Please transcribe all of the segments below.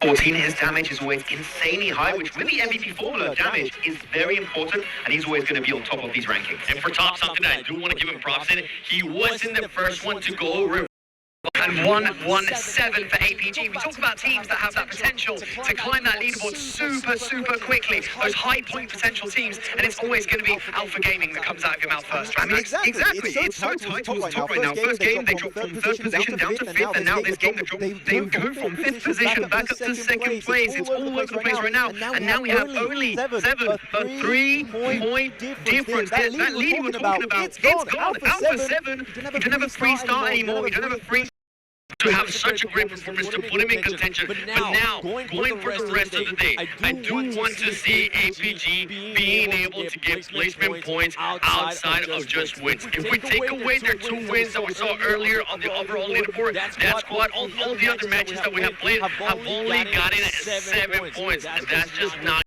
14, his damage is always insanely high, which with the MVP formula, damage is very important, and he's always going to be on top of these rankings. And for top, something I do want to give him props in, he wasn't the first one to go over. And 1-1-7 for APG. We talk about teams that have that potential to climb that leaderboard super quickly. Those high point potential teams, and it's always going to be Alpha Gaming that comes out of your mouth first. I mean, exactly. It's so tight towards the top right now. First game, they dropped from third position down to fifth, and now this game, they go from fifth position back up to second place. It's all over the place right now. And now we have only 7, a 3-point difference. That lead you were talking about, it's gone. Alpha 7, you don't have a free start anymore. You don't have a free to have such a great performance to put him in contention, but now going for the rest of the day, I do want to see APG being able to get placement points outside of just wins. If we take away their 2 wins that we saw earlier on the overall leaderboard, that squad, all the other matches that we have played have only gotten 7 points, and that's just not.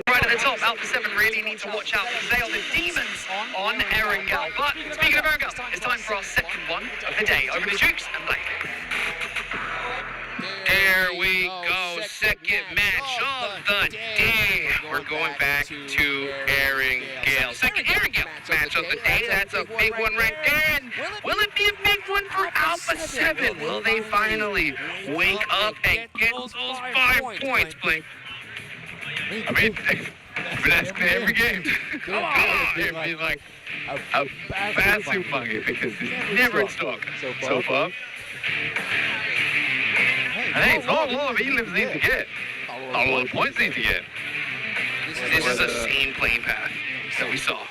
Right at the top, Alpha 7 really need to watch out because they are the demons on Erangel. But speaking of Erangel, it's time for our second one of the day. Over to Jukes and Blake. There we go, second match of the day. We're going back to Erangel. Second Erangel match of the day. That's a big one right there. And will it be a big one for Alpha 7? Will they finally wake up and get those 5 points, Blake? I mean, I've been asking every game. Come on! It'd be like a bad soup monkey because it's never in stock so far. And hey, it's not a lot of elims need to get. Not a lot of points need to get. This is the same playing path that we saw.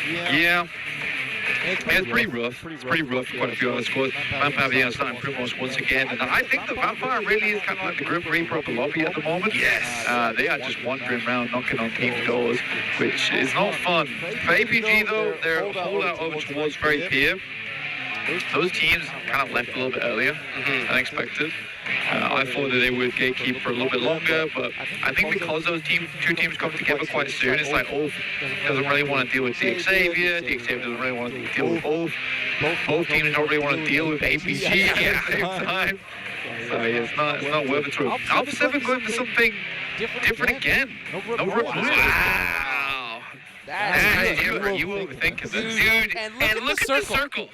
Yeah. It's pretty rough. It's pretty rough for quite a few other squads. Vampire starting Primos once again. And I think the Vampire really is kind of like the Grim Reaper of the lobby at the moment. Yes. They are just wandering around, knocking on team doors, which is not fun. For APG, though, their holdout over towards very peer. Those teams kind of left a little bit earlier than expected. I thought that they would gatekeep for a little bit longer, but I think because those two teams come together quite soon, it's like Ulf doesn't really want to deal with DXavier, DXavier doesn't really want to deal with Ulf, both teams don't really want to deal with APG at the same time. So it's not worth it to them. Alpha 7 going for something different again. No report. Wow. You overthinking this. Dude, and look at the circle.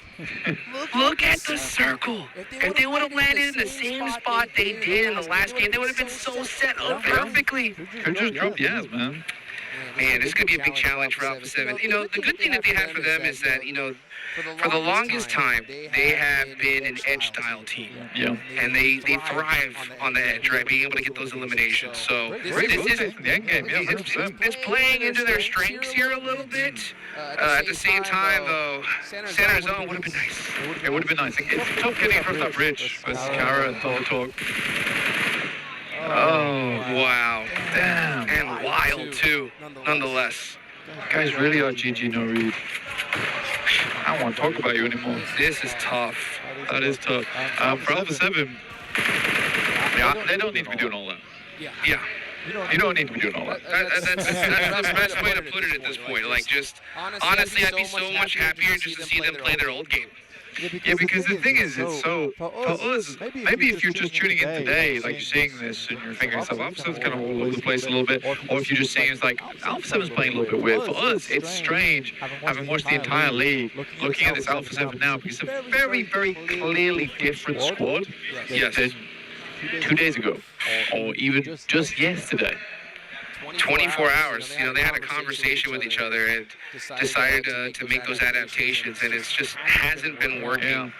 Look at the circle. If they would have landed in the same spot they did in the last game, they would have been so set up perfectly. Could just drop yes, man. Man, this is going to be a big challenge for Alpha 7. You know, the good thing that they have for them is that, you know, for the longest time, they have been an edge-style team. Yeah. And they thrive on the edge, right? Being able to get those eliminations. So this isn't the end game, yeah, 100%. It's playing into their strengths here a little bit. At the same time, though, center zone would have been nice. It would have been nice. It's tough getting across that bridge versus Kara and Double Talk. Oh, wow. Damn. And wild, too, nonetheless. Guys really are GG no read. I don't want to talk about you anymore. This is tough. That is tough. For Alpha 7, yeah, they don't need to be doing all that. Yeah. You don't need to be doing all that. That's the best way to put it at this point. Like, just, honestly, I'd be so much happier just to see them play their old game. Yeah, because the thing is, it's so, for us, maybe if you're just tuning in today, like you're seeing this and you're thinking yourself, Alpha 7's kind of all over the place a little bit, or if you're just seeing it's like, Alpha 7's playing a little bit weird. For us, it's strange, having watched the entire league, looking at this Alpha 7 now, because it's a very, very clearly different squad than 2 days ago, or even just yesterday. 24 hours, you know, they had a conversation with each other and decided to make those adaptations, and it's just hasn't been working. Yeah.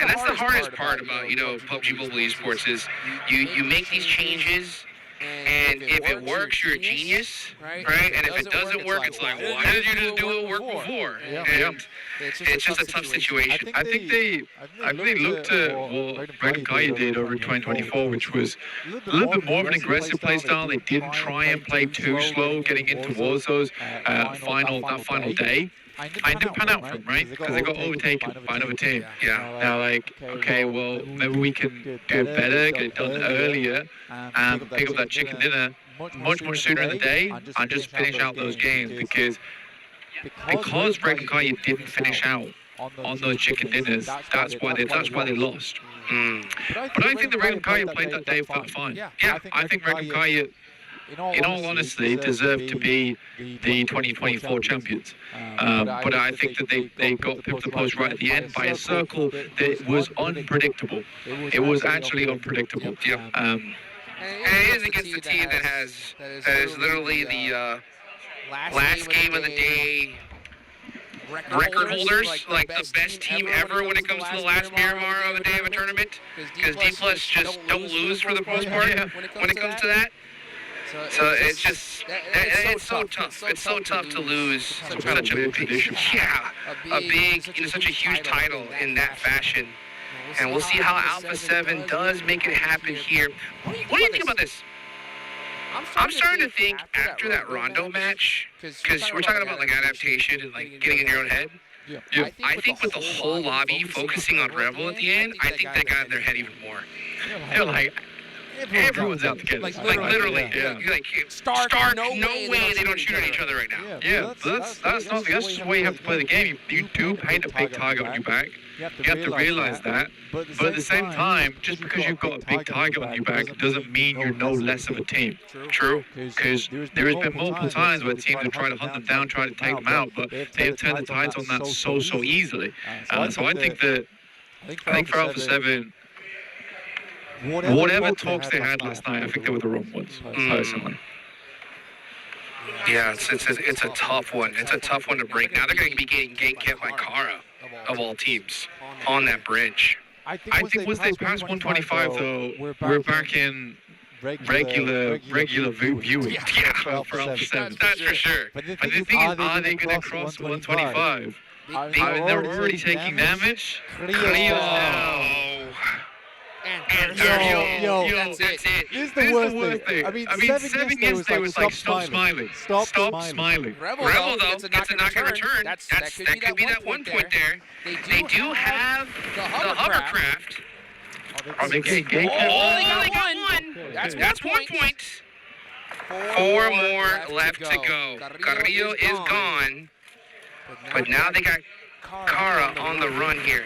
And that's the hardest part about, you know, PUBG Mobile Esports is you make these changes, and if it works, you're a genius, right? And if it doesn't work, it's like, why did you just do it work before? And it's just a tough situation. I think they looked at what Random Kaya did over in 2024, which was a little bit more of an aggressive play style. They didn't try and play too slow getting in towards those final day. I didn't pan out for them, right? Because they got overtaken by another team. Yeah. Now, like, okay, well, maybe we can do it better, get it done earlier, and pick up that chicken dinner much sooner in the day, and just finish out those games, because Red Kaya didn't finish out on those chicken dinners. That's why they lost. But I think the Regnum Kaya played that day fine. Yeah, I think Regnum Kaya, in all honesty, deserve to be the 2024 champions. But I think that they got pipped the post right at the end by a circle that was unpredictable. It was actually unpredictable. Yeah. And it is against a team that is literally the last game of the day record holders, like the best team ever when it comes to the last Miramar of a day of a tournament, because D+ just don't lose for the most part when it comes to that. So it's just, it's so tough. It's so tough to lose such a big tradition. Yeah, a big, such a huge title in that fashion. And we'll see how Alpha 7 does make it happen here. What do you think about this? I'm starting to think after that Rondo match, because we're talking about like adaptation and like getting in your own head. Yeah. I think with the whole lobby focusing on Rebel at the end, I think they got in their head even more. They're like, everyone's out to get us. Like literally. Yeah. Like Stark, no way they don't shoot at each other right now. Yeah, that's not. That's just the way you have to play the game. You do paint a big target on your back. You have to realize that. But at the same time, just because you've got a big target on your back doesn't mean you're no less of a team. True. Because there has been multiple times where teams have tried to hunt them down, try to take them out, but they have turned the tides on that so easily. So I think for Alpha 7, whatever talks they had last night, I think they were the wrong ones, personally. Yeah, it's a tough one. It's a tough one to break. Now they're going to be getting gank kept by Kara, of all teams, on that bridge. I think once they pass 125, though, we're back in regular viewing. Yeah, for Alpha 7. That's for sure. But the thing is, are they going to cross 125? I mean, they're already taking damage. And that's it. This is the worst thing. I mean, 7 yesterday was like, stop smiling. Stop smiling. Rebel though, it's a not gonna return. That could be that 1 point there. They do have the hovercraft. Are they getting ganked? Oh, they got one. That's 1 point. 4 more left to go. Carrillo is gone. But now they got Kara on the run here.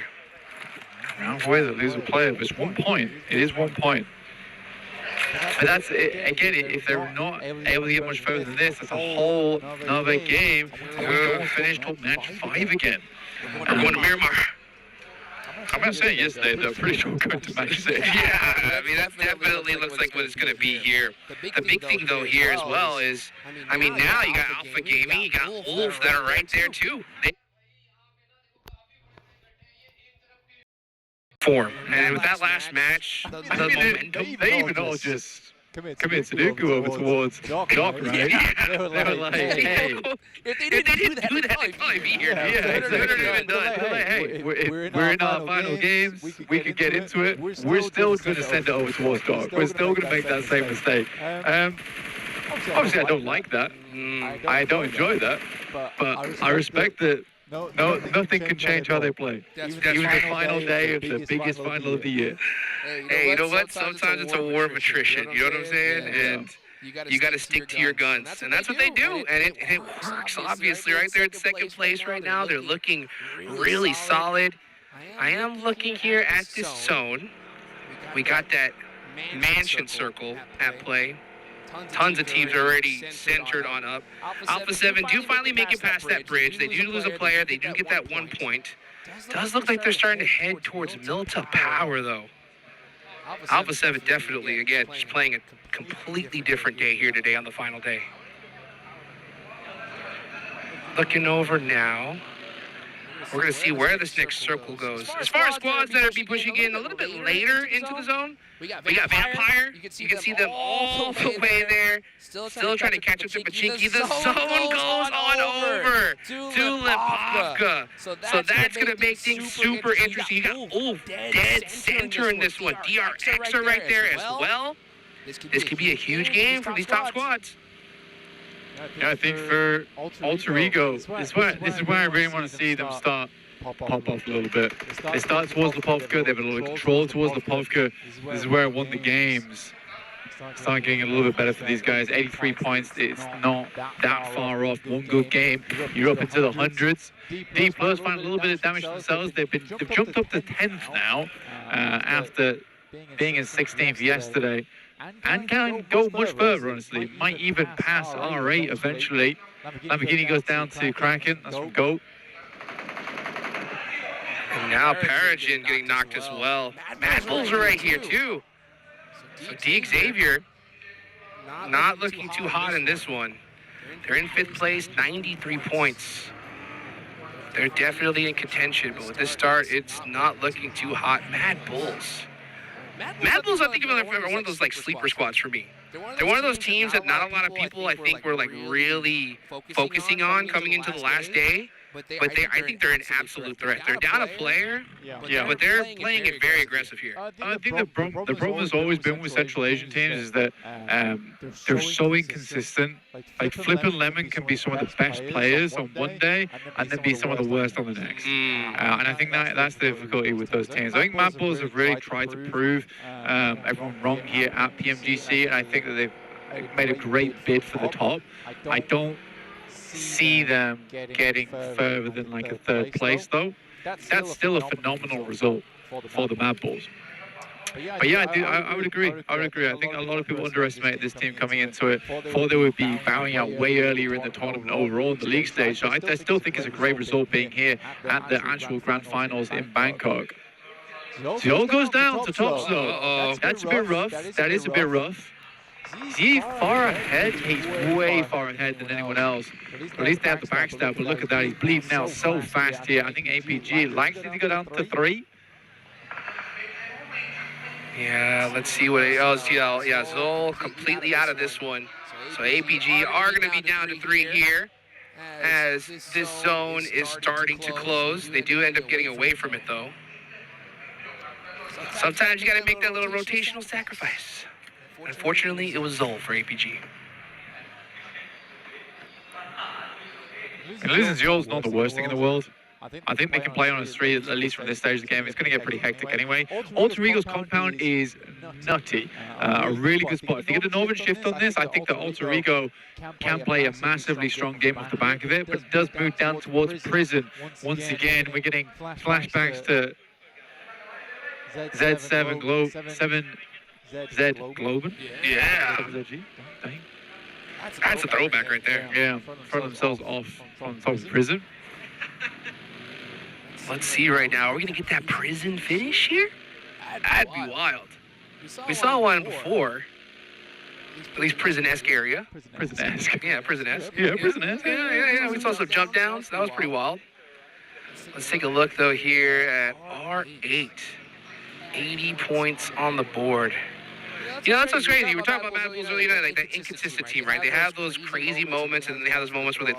Boy, they lose a player, but it's 1 point. It is 1 point. But that's, again, if they're not able to get much further than this, that's a whole another game. And we don't finish till match 5 again. We're going to Miramar. I'm not saying yesterday, they're pretty sure going to match 6. Yeah, I mean, that definitely looks like what it's going to be here. The big thing, though, here as well is, I mean, now you got Alpha Gaming, you got Wolf that are right there, too. And with that last match, the momentum, they even all just commit Sudoku over towards Doc, right? Yeah. They were like, hey. If they didn't do that, they'd probably be here. Yeah, exactly. They're like, hey, we're in our final games. We could get into it. We're still going to send it over towards Doc. We're still going to make that same mistake. Obviously, I don't like that. I don't enjoy that. But I respect that. No, nothing can change how they play. Even the final day of the biggest final of the year. Hey, you know what? Sometimes it's a war of attrition. You know what I'm saying? And you got to stick to your guns. And that's what they do. And it works, obviously. Right there in second place right now. They're looking really solid. I am looking here at this zone. We got that mansion circle at play. Tons of teams are already centered on up. Alpha 7 do finally make it past that bridge. They do lose a player. They do get that 1 point. Does look like they're starting to head towards Milta Power, though. Alpha 7 definitely, again, just playing a completely different day here today on the final day. Looking over now. We're going to see where this next circle goes. As far as squads that are be pushing in a little bit later into the zone, we got Vampire. You can see them all the way there. Still trying to catch up to Pachinki. The zone goes on over to Lipovka. So that's going to make things super interesting. You got dead center in this one. DRX are right there as well. This could be a huge game for these top squads. Yeah, I think for Alter Ego, this is where I really want to see them start pop off a little bit. They start towards Lipovka, they have a little control towards Lipovka. This is where I won the games start getting a little bit better for these guys. 83 points, it's not that far off. One good game, you're up into the hundreds. D Plus find a little bit of damage themselves. They've jumped up to 10th now after being in 16th yesterday, and can go much further, honestly. Might even pass R8 eventually. Lamborghini goes down to Kraken, that's from GOAT. And now Paragen getting knocked as well. Mad Bulls are right here too. So D Xavier not looking too hot in this one. They're in 5th place, 93 points. They're definitely in contention, but with this start, it's not looking too hot. Mad Bulls. Mad Bulls, I think, are one of those like sleeper squads for me. They're one of those teams that not a lot of people, I think, were like really focusing on coming into the last day. But I think they're an absolute threat. They're down a player, but they're playing it very aggressive here. I think the problem has always been with Central Asian teams is that they're so inconsistent. Like Flip and Lemon can be some of the best players on one day and then be some of the worst on the next. And I think that's the difficulty with those teams. I think Mad Bulls have really tried to prove everyone wrong here at PMGC, and I think that they've made a great bid for the top. I don't see them getting further than like a 3rd place though. That's still a phenomenal result for the Mad Bulls. But yeah, I would agree. I think a lot of people underestimate this team coming into it. Thought they would be bowing out way earlier in the tournament overall in the league stage. So I still think it's a great result being here at the actual grand finals in Bangkok. Zio goes down to top zone. That's a bit rough. That is a bit rough. Is he far ahead? He's way far ahead than anyone else. At least they have the backstab, but look at that. He's bleeding out so fast here. I think APG likely to go down to 3. Yeah, let's see what it is. Yeah, Zol completely out of this one. So APG are going to be down to 3 here as this zone is starting to close. They do end up getting away from it, though. Sometimes you got to make that little rotational sacrifice. Unfortunately, it was Zol for APG. And losing Zio is not the worst thing in the world. I think they can play on a 3, at least from this stage of the game. It's going to get pretty hectic anyway. Alter Ego's compound is nutty. A really good spot. If you get a Northern shift on this, I think that Alter Ego can play a massively strong game off the back of it, but it does move down towards prison. Once again, we're getting flashbacks to Z7 Globe, 7Z Globen. Yeah. That's a throwback right there. Yeah, throw themselves off on top of prison. Let's see right now. Are we going to get that prison finish here? That'd be wild. We saw one before. At least prison-esque area. Prison-esque. Yeah, prison-esque. Yeah, prison-esque. Yeah. We saw some jump downs. That was pretty wild. Let's take a look, though, here at R8. 80 points on the board. You know, that's what's crazy. We're talking about Mad Bulls earlier, like that inconsistent team, right? They have those crazy moments, and then they have those moments where they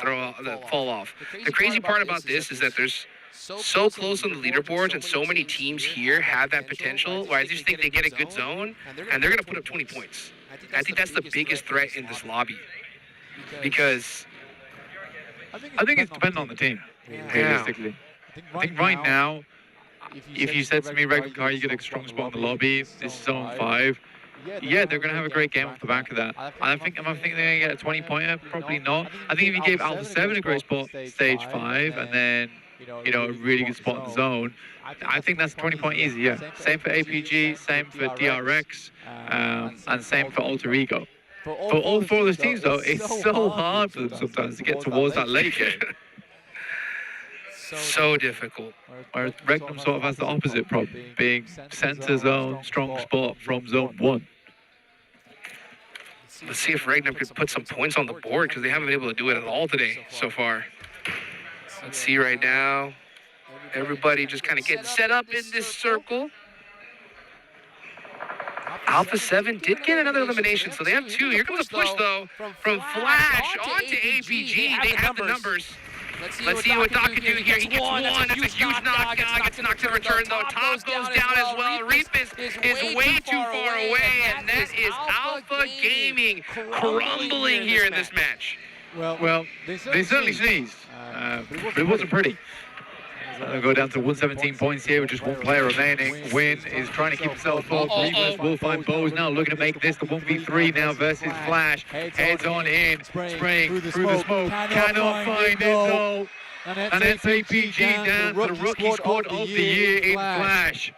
fall off. The crazy part about this is that there's so close on the leaderboards, and so many teams here have that potential, where I just think they get a good zone, and they're going to put up 20 points. I think that's the biggest threat in this lobby. Because I think it's dependent on the team, realistically. I think right now, if you said to me, regular car, you get a strong spot in the lobby, this is zone 5, yeah, they're going to have a great game off the back of that. I think they're going to get a 20-pointer? Probably not. I think if you gave Alpha 7 a great spot, stage 5, and then, you know, a really good spot in the zone, I think that's 20-point easy, yeah. Same for APG, same for DRX, and same for Alter Ego. For all 4 of those teams, though, it's so hard for them sometimes to get towards that late game. So difficult. Whereas Regnum sort of has the opposite problem, being center zone, strong spot from zone 1. Let's see if Regnum could put some points on the board, because they haven't been able to do it at all today so far. Let's see right now. Everybody just kind of getting set up in this circle. Alpha 7 did get another elimination, so they have 2. Here comes a push, though, from Flash onto APG. They have the numbers. Let's see what Doc can do here. He gets 1. That's a huge knockdown. Gets knocked in return, though. Top goes down as well. Reapus is way too far away, and that is Alpha Gaming crumbling here in this match. Well, they certainly sneezed, but it wasn't pretty. Go down to 117 points here with just one player remaining. Win is trying to keep himself up. Reverse will find Bose now, looking to make this the 1v3 now versus Flash. Heads on in, spraying through the smoke. Cannot find it though. And it's APG down to the rookie squad of the year in Flash.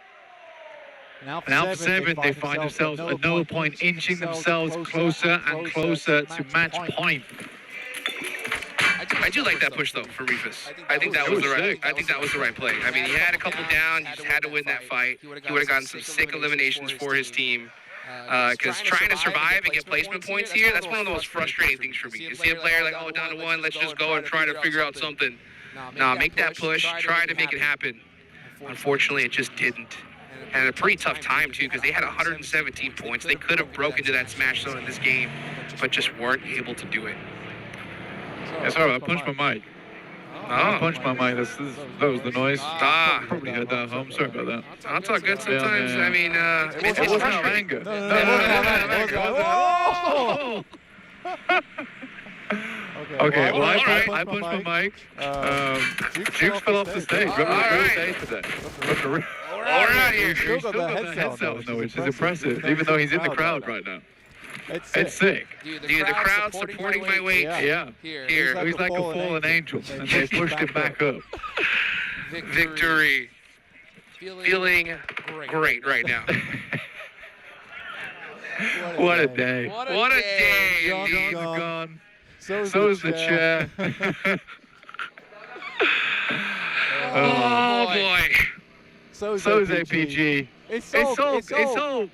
Now for 7, they find themselves at no point, inching themselves closer and closer to match point. I do like that push though for Reefus. I think that was the right. I think that was the right play. I mean, he had a couple down. He just had to win that fight. He would have gotten some sick eliminations for his team. Because trying to survive and get placement points here, that's one of the most frustrating things for me. You see a player like, oh, down to 1, let's just go and try to figure out something. Nah, make that push. Try to make it happen. Unfortunately, it just didn't. And at a pretty tough time too, because they had 117 points. They could have broken into that smash zone in this game, but just weren't able to do it. Yeah, sorry, I punched my mic. I punched my mic. That was the noise. Probably heard that at home. Sorry about that. That's all good sometimes. I mean, it wasn't out of anger. Okay, well, I punched my mic. Jukes fell off the stage. All right. We're out here. Jukes still got the headset though, which is impressive, even though he's in the crowd right now. It's sick. Dude, the crowd supporting my weight. Yeah. Here. He's like a fallen angel, and they pushed him back up. Victory. Feeling great right now. What a day. What a day. He's gone. So is the chair. Oh, boy. So is APG. It's sold.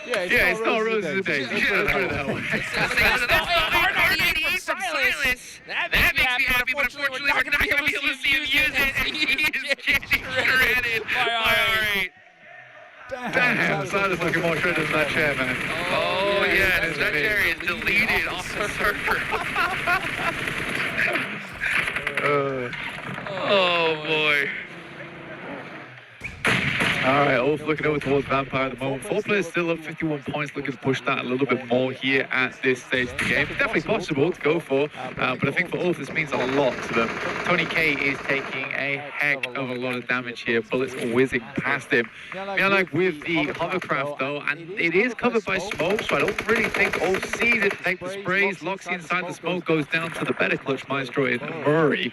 Yeah, it's not roses and daisies. Let's put it that way. Silence. That makes me happy, but unfortunately, we're not going to be able to see him use it. And he is getting shredded by R8. Damn, Silas looking more shredded than that chair, man. Oh, yeah, that chair is deleted off the server. Oh, boy. All right, Ulf looking over towards Vampire at the moment. 4 players still up 51 points, looking to push that a little bit more here at this stage of the game. It's definitely possible to go for, but I think for Ulf this means a lot to them. Tony K is taking a heck of a lot of damage here. Bullets are whizzing past him. Like with the hovercraft though, and it is covered by smoke, so I don't really think Ulf sees it. Take the sprays, locks inside the smoke, goes down to the better clutch maestro in Murray.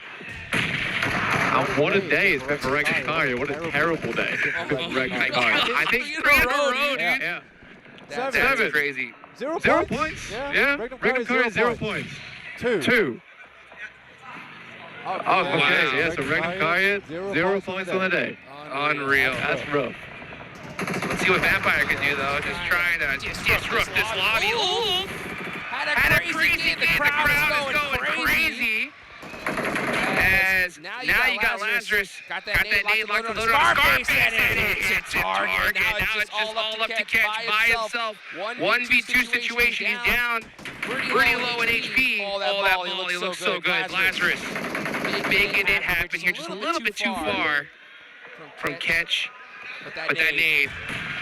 And what a day it's been for Regnikaria. What a terrible day it's been for Regnikaria. I think 3 in a row, dude. Yeah. That's crazy. 0 points? Yeah. Regnikaria 0 points. 2. Oh, okay. Yeah, so Regnikaria 0 points on the day. Unreal. That's rough. Let's see what Vampire can do, though. Just trying to disrupt this lobby. Ooh. Had a crazy game. The crowd is going crazy. As now you got Lazarus, got that nade locked on the Scarface, and it's a target. Now it's just all up to Catch by himself. 1v2 situation, he's down pretty low in HP. All that volley looks so good. Lazarus making it happen here, just a little bit too far from Catch. But that nade,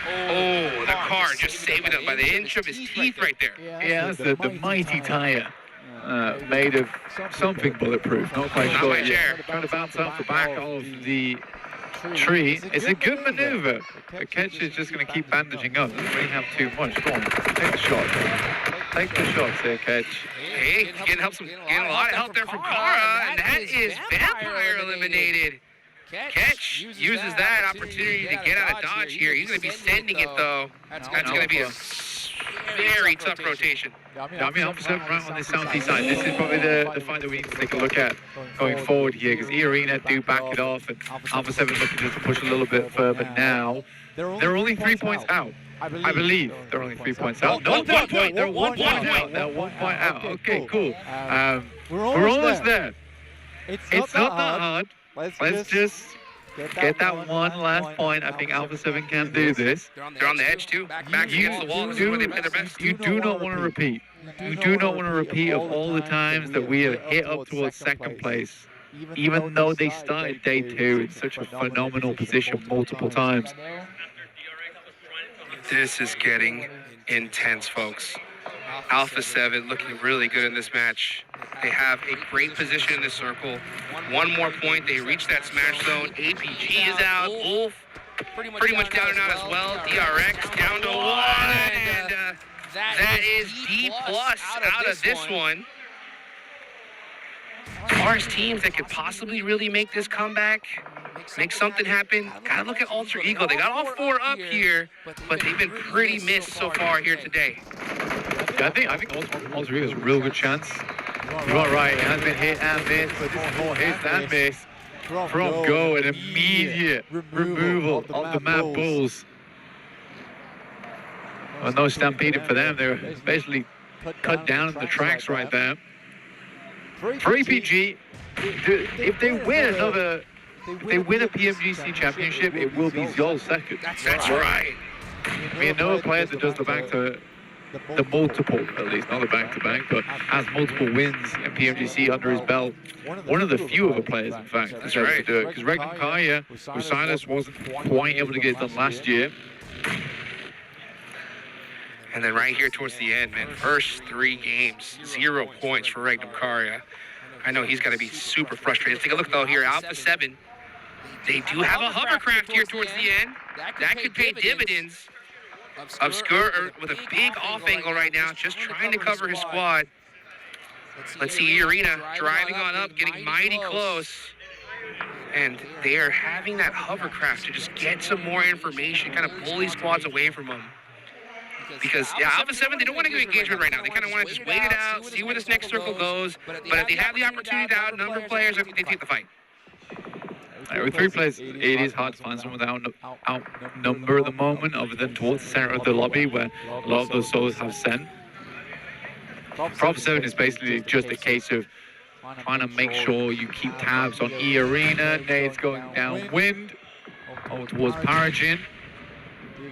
oh, the car just saving him by the inch of his teeth right there. Yeah, that's the mighty tire. Made of something bulletproof, not quite sure yet. Trying to bounce off the back of the tree. It's a good maneuver. The Catch is just going to keep bandaging up. Doesn't really have too much. Go on, take the shot. Take the shots here, Catch. Hey, getting a lot of help there from Kara, and that is Vampire eliminated. Catch uses that opportunity to get out of dodge here. He's going to be sending it, though. That's going to be a very tough rotation. Dami Alpha 7 right on the southeast side. This is probably the fight that we need to take a look at going forward here, because E-Arena do back it off, and Alpha 7 looking just to push a little bit further now. They're only 3 points out. I believe they're only 3 points out. No, 1 point. They're 1 point out. They're 1 point out. Okay, cool. We're almost there. It's not that hard. Let's just get that one last point. I think Alpha 7 can do this. They're on the edge too. Back against the wall. This is where they play their best. You do not want to repeat. You do not want to repeat of all the times that we have hit up towards second place, even though they started day 2 in such a phenomenal position multiple times. This is getting intense, folks. Alpha 7 looking really good in this match. They have a great position in the circle. One more point, they reach that smash zone. APG is out. Wolf pretty much down and out as well. DRX down to 1. And that is D+ out of this one. As far as teams that could possibly really make this comeback, make something happen, gotta look at Alter Ego. They got all 4 up here, but they've been pretty missed so far here today. Yeah, I think Alter Ego has a real good chance. You're all right, it has been hit and miss, but this is more hit than miss. From Go, an immediate removal of the Mad Bulls. Well, no stampeding for them. They're basically cut down in the tracks right there. For APG, if they win another, if they win a PMGC championship, it will be Zol's second. That's right. I mean, no player that does the multiple, at least not the back-to-back, but has multiple wins in PMGC under his belt. One of the few other players, in fact, that's right, to do it. Because Regnum Kaya with Silas wasn't quite able to get it done last year. And then right here towards the end, man, first 3 games, 0 points for Regnum Kaya. I know he's got to be super frustrated. Let's take a look, though, here. Alpha 7, they do have a hovercraft here towards the end. That could pay dividends. Obscure with a big off angle right now, just trying to cover his squad. Let's see Arena driving on up, getting mighty close. And they are having that hovercraft to just get some more information, kind of pull these squads away from them. Because, yeah, Alpha 7, they don't want to get engagement right now. They kind of want to just wait it out, see where this next circle goes. But if they have the opportunity to outnumber players, I think they take the fight. With 3 players, it is hard to find someone that outnumber at the moment, other than towards the center of the lobby, where a lot of those souls have sent. Prop 7 is basically just a case of trying to make sure you keep tabs on E Arena. Nade's going downwind, over towards Paragin.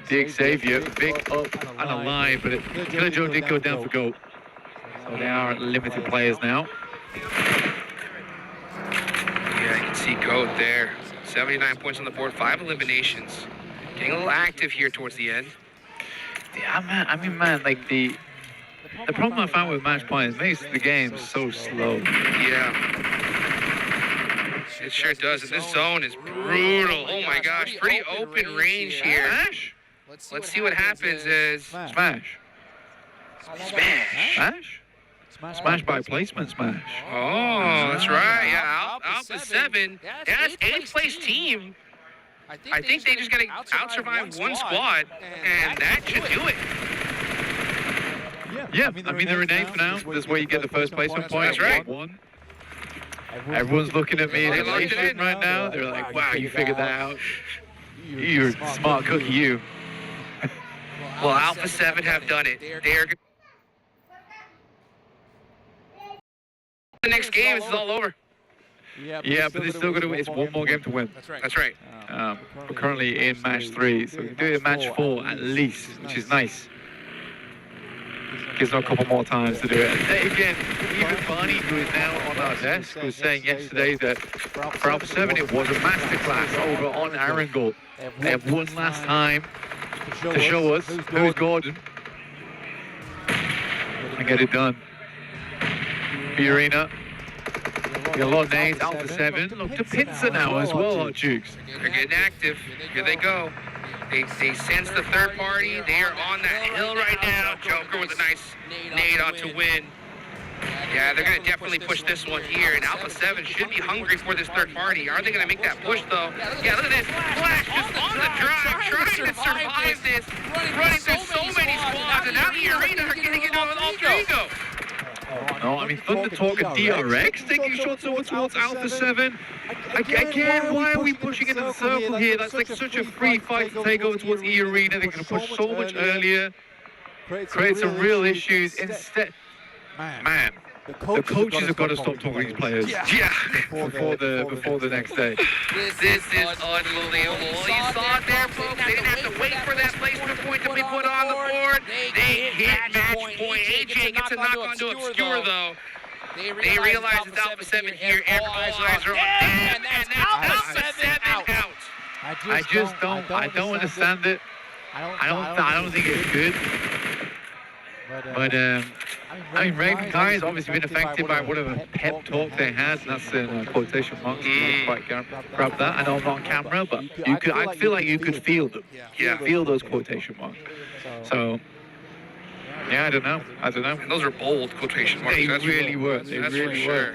Dig Xavier, big up and alive, but Killer Joe did go down for gold. So they are limited players now. Yeah, you can see Goat there. 79 points on the board, 5 eliminations. Getting a little active here towards the end. Yeah, man, like the problem I found with match point is it makes the game so slow. Yeah. It sure does, and this zone is brutal. Oh my gosh, pretty open range here. Smash? Let's see what happens is... Smash. Smash by placement smash. Oh, that's right. Yeah, Alpha 7. Yeah, that's 8th place team. I think they just got to out-survive one squad, and that should do it. Yeah, I mean they're in 8th now. That's where you get the first placement point. That's right. Everyone's looking at me in elation right now. They're like, wow, you figured that out. You're a smart cookie, you. Well, Alpha 7 have done it. They're the next game, this is all over. Yeah, but they're still going to win. It's one more game to win. That's right. We're currently in match 3, so we can do it in match 4 at least, which is nice. Gives them a couple more times to do it. And again, even Barney, who is now on our desk, was saying yesterday that for Alpha 7 it was a masterclass over on Arangel. They have one last time to show us who's Gordon and get it done. Arena. Got a lot of names. Alpha 7. Look to Pincer now as well, Hot Jukes. They're getting active. Here they go. They sense the third party. They are on that hill right now. Joker with a nice nade on to win. Yeah, they're going to definitely push this one here. And Alpha 7 should be hungry for this third party. Are they going to make that push, though? Yeah, look at this. Flash just on the drive, trying to survive this. Running through so many squads. And now the Arena are getting it on with Alter Ego. No, I mean, Thunder Talk and DRX taking shots over towards Alpha 7. Again, why are we pushing into the circle here? That's like such a free fight to take over towards E Arena. They're going to push so much earlier. Create some real issues. Instead, man, the coaches have got to stop talking to these players. Yeah. Before the next day. This is unbelievable. You saw it there, folks. They didn't have to wait for that placement point to be put on the board. They hit match point. AJ gets a knock onto Obscure, though. They realize it's Alpha 7 here, and all eyes are on them, and that's Alpha 7 out. I don't understand it. I don't think it's good. But I mean, Raven Guy has obviously been affected by whatever pep talk they had. And that's in quotation marks. I quite grab that. I know I'm not on camera, but you could. I feel like you could feel them. Yeah, feel those quotation marks. So. Yeah, I don't know. And those are bold quotation marks. They that's really were. They really were.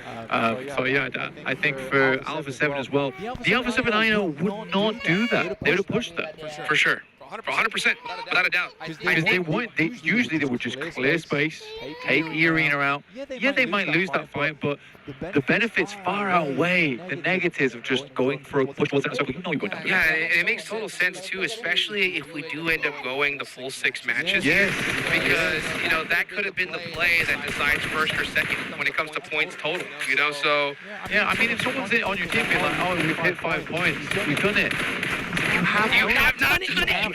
So yeah, I think for Alpha 7 as well, the Alpha 7 I know would not do that. They would have pushed that. For sure. 100%, without a doubt. Because they usually they would just clear space, take the arena out. Yeah, they might lose that fight, but the benefits far outweigh the negatives of just going for a push towards it. So we know you're going down. Yeah, and it makes total sense too, especially if we do end up going the full 6 matches. Yes. Because, you know, that could have been the play that decides first or second when it comes to points total, you know, so. Yeah, I mean, if someone's on your team being like, oh, we've hit 5 points, we've done it. You have not done it.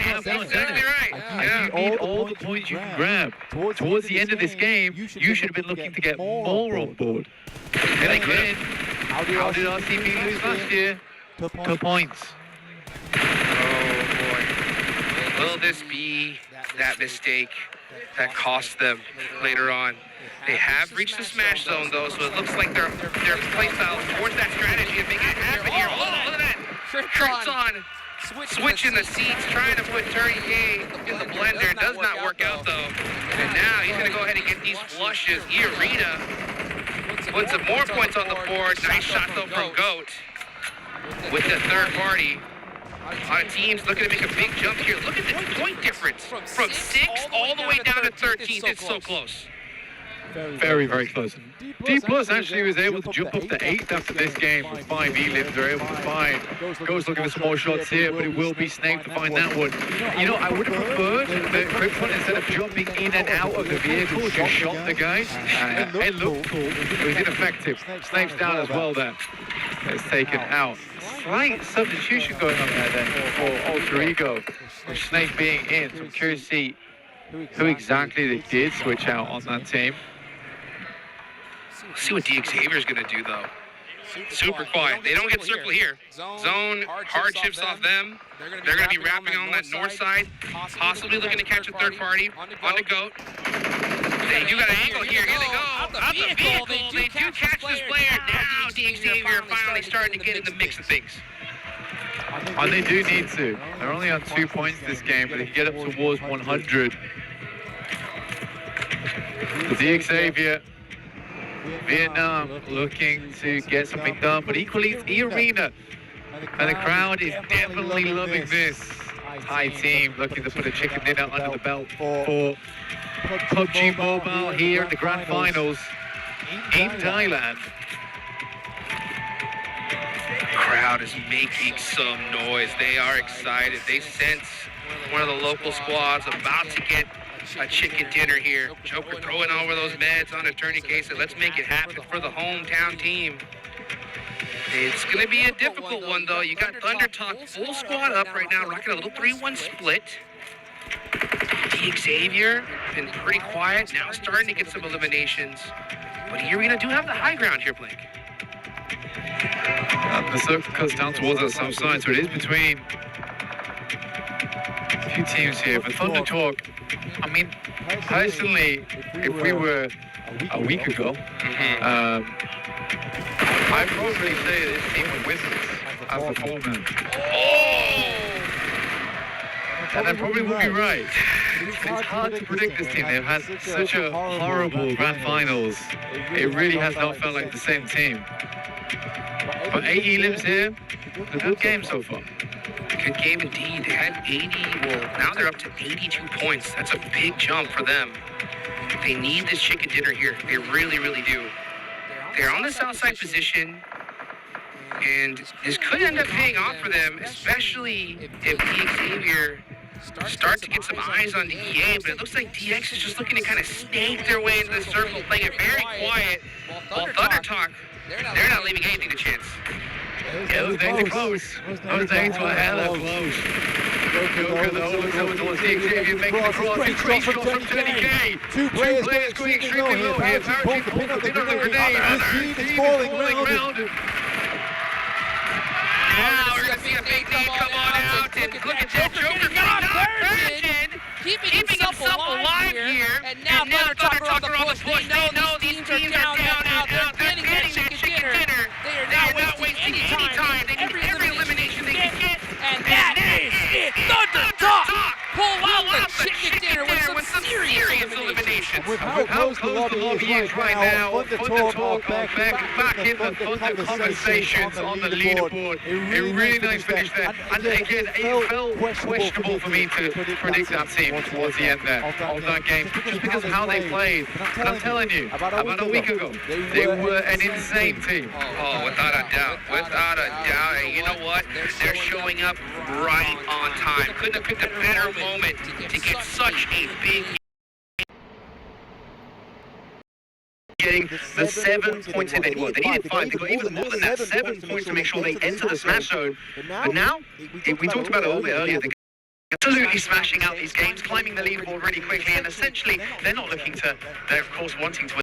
Exactly right. Yeah. You need all the points you can grab. Towards the end of this game, you should have been looking to get more on board. And again, how did RCB lose last year? 2 points. Oh boy. Will this be that mistake that costs them later on? They have reached the smash zone though, so it looks like their playstyle towards that strategy of making it happen here. Oh, look at that. Tricks on. Switching the seats, trying to put Turny K in the blender. Does not work out though. And now he's going to go ahead and get these flushes. Irina puts some more points on the board. Nice shot though from GOAT with the third party. A lot of teams looking to make a big jump here. Look at the point difference. From 6th all the way down to 13th. It's so close. Very, very close. D Plus actually was able to jump up to 8th after this game with 5 elims. They're able to find. Goes looking for some more shots here, but it will be Snake to find that one. You know, I would have preferred that Krypton, instead of jumping in and out of the vehicle, just shot the guy. It looked cool. It was ineffective. Snake's down as well there. It's taken out. Slight substitution going on there then for Alter Ego, with Snake being in. So I'm curious to see who exactly they did switch out on that team. See what Xavier's gonna do though. Super quiet. They don't get circle here. Zone, hard chips off them. They're gonna be wrapping on that north side, possibly looking to catch a third party on the GOAT. They do got an angle here. Here they go. Out the vehicle. They do catch this player. Now Xavier finally starting to get in the mix of things. And they do need to. They're only on 2 points this game, but they can get up towards 100. The Xavier, Vietnam looking to get something done, but equally it's E-Arena. And the crowd is definitely loving this. High team looking to put a chicken dinner under the belt for PUBG Mobile here in the grand finals in Thailand. Crowd is making some noise. They are excited. They sense one of the local squads about to get a chicken dinner here. Joker throwing over those meds on a tourniquet, so let's make it happen for the hometown team. It's going to be a difficult one, though. You got Thunder Talk full squad up right now, rocking a little 3-1 split. Xavier been pretty quiet, now starting to get some eliminations. But Arena do have the high ground here, Blake. The circle cuts down towards the south side, so it is between a few teams here. But Thunder Talk, I mean, personally, if we were a week ago, I'd probably say this team would win this as a foreman. Oh! And I probably would be right. It's hard to predict this team. They've had such a horrible grand finals. It really has not felt like the same team. But 8 elims here, a good game so far. Good game indeed. They had 80, well, now they're up to 82 points. That's a big jump for them. They need this chicken dinner here. They really, really do. They're on the south side position, and this could end up paying off for them, especially if Xavier start to get some eyes on the EA, but it looks like DX is just looking to kind of snake their way into the circle, playing it very quiet, while Thunder Talk, they're not leaving anything to chance. Yeah, those days are close. Those days were hella close. Joker though looks over towards Xavier, making the cross. He creeps from 20K. Two players going extremely low here. Paracheck pulls up the grenade. This team is falling round. Now we're going to see a big name come on out, and look at that Joker. keeping himself alive here. And now Thunder Talker on the push. They know these teams are down and out. They're getting that chicken dinner. They are not wasting any time. Every elimination they can get. And that is it. Thunder Talk pull out the chicken dinner with some serious elimination. With how close the lobby is right now, Thunder Talk back in the Thunder conversations on the leaderboard. A really nice finish there. And again, it felt questionable for me to predict that team towards the end there of that game, just because of how they played. But I'm telling you, about a week ago, they were an insane team. Oh, without a doubt. Without a doubt. And you know what? They're showing up right on time. Couldn't have picked a better moment to get such a big Getting the 7 points in. Well, they needed 5. They got even more than that. 7 points to make sure they enter the smash zone. But now, we talked about it a little bit earlier. They're absolutely smashing out these games, climbing the leaderboard really quickly, and essentially they're not looking to. They're of course wanting to